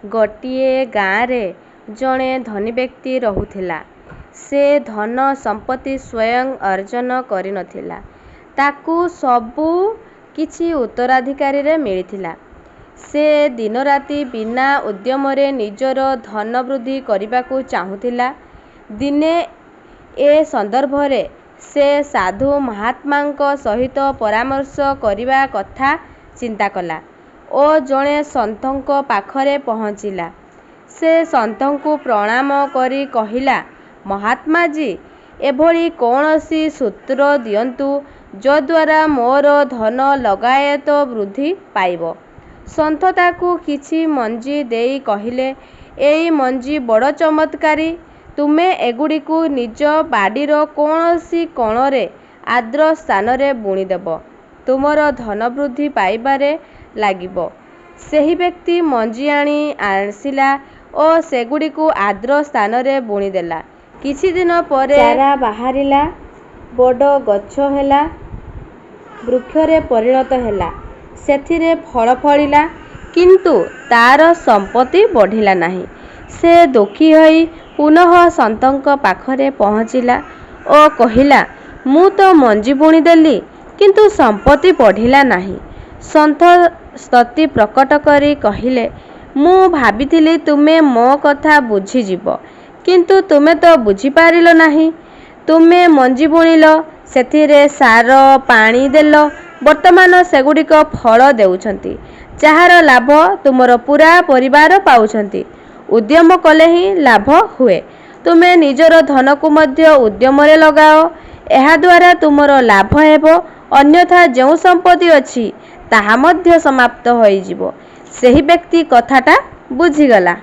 ଗୋଟିଏ ଗାଁରେ ଜଣେ ଧନୀ ବ୍ୟକ୍ତି ରହୁଥିଲା। ସେ ଧନ ସମ୍ପତ୍ତି ସ୍ୱୟଂ ଅର୍ଜନ କରିନଥିଲା। ତାକୁ ସବୁ କିଛି ଉତ୍ତରାଧିକାରୀରେ ମିଳିଥିଲା। ସେ ଦିନରାତି ବିନା ଉଦ୍ୟମରେ ନିଜର ଧନ ବୃଦ୍ଧି କରିବାକୁ ଚାହୁଁଥିଲା। ଦିନେ ଏ ସନ୍ଦର୍ଭରେ ସେ ସାଧୁ ମହାତ୍ମାଙ୍କ ସହିତ ପରାମର୍ଶ କରିବା କଥା ଚିନ୍ତା କଲା ଓ ଜଣେ ସନ୍ଥଙ୍କ ପାଖରେ ପହଞ୍ଚିଲା। ସେ ସନ୍ଥଙ୍କୁ ପ୍ରଣାମ କରି କହିଲା, ମହାତ୍ମାଜୀ, ଏଭଳି କୌଣସି ସୂତ୍ର ଦିଅନ୍ତୁ ଯଦ୍ୱାରା ମୋର ଧନ ଲଗାୟତ ବୃଦ୍ଧି ପାଇବ। ସନ୍ଥ ତାକୁ କିଛି ମଞ୍ଜି ଦେଇ କହିଲେ, ଏଇ ମଞ୍ଜି ବଡ଼ ଚମତ୍କାରୀ। ତୁମେ ଏଗୁଡ଼ିକୁ ନିଜ ବାଡ଼ିର କୌଣସି କୋଣରେ ଆର୍ଦ୍ର ସ୍ଥାନରେ ବୁଣିଦେବ। ତୁମର ଧନ ବୃଦ୍ଧି ପାଇବାରେ ଲାଗିବ। ସେହି ବ୍ୟକ୍ତି ମଞ୍ଜି ଆଣି ଆସିଲା ଓ ସେଗୁଡ଼ିକୁ ଆର୍ଦ୍ର ସ୍ଥାନରେ ବୁଣିଦେଲା। କିଛି ଦିନ ପରେ ଚାରା ବାହାରିଲା, ବଡ଼ ଗଛ ହେଲା, ବୃକ୍ଷରେ ପରିଣତ ହେଲା। ସେଥିରେ ଫଳ ଫଳିଲା, କିନ୍ତୁ ତାର ସମ୍ପତ୍ତି ବଢ଼ିଲା ନାହିଁ। ସେ ଦୁଃଖୀ ହୋଇ ପୁନଃ ସନ୍ଥଙ୍କ ପାଖରେ ପହଞ୍ଚିଲା ଓ କହିଲା, ମୁଁ ତ ମଞ୍ଜି ବୁଣିଦେଲି, କିନ୍ତୁ ସମ୍ପତ୍ତି ବଢ଼ିଲା ନାହିଁ। ସନ୍ଥ ସ୍ତୁତି ପ୍ରକଟ କରି କହିଲେ, ମୁଁ ଭାବିଥିଲି ତୁମେ ମୋ କଥା ବୁଝିଯିବ, କିନ୍ତୁ ତୁମେ ତ ବୁଝିପାରିଲ ନାହିଁ। ତୁମେ ମଞ୍ଜି ବୁଣିଲ, ସେଥିରେ ସାର ପାଣି ଦେଲ, ବର୍ତ୍ତମାନ ସେଗୁଡ଼ିକ ଫଳ ଦେଉଛନ୍ତି, ଯାହାର ଲାଭ ତୁମର ପୂରା ପରିବାର ପାଉଛନ୍ତି। ଉଦ୍ୟମ କଲେ ହିଁ ଲାଭ ହୁଏ। ତୁମେ ନିଜର ଧନକୁ ମଧ୍ୟ ଉଦ୍ୟମରେ ଲଗାଅ, ଏହାଦ୍ୱାରା ତୁମର ଲାଭ ହେବ। ଅନ୍ୟଥା ଯେଉଁ ସମ୍ପତ୍ତି ଅଛି ତାହା ମଧ୍ୟ ସମାପ୍ତ ହୋଇଯିବ। ସେହି ବ୍ୟକ୍ତି କଥାଟା ବୁଝିଗଲା।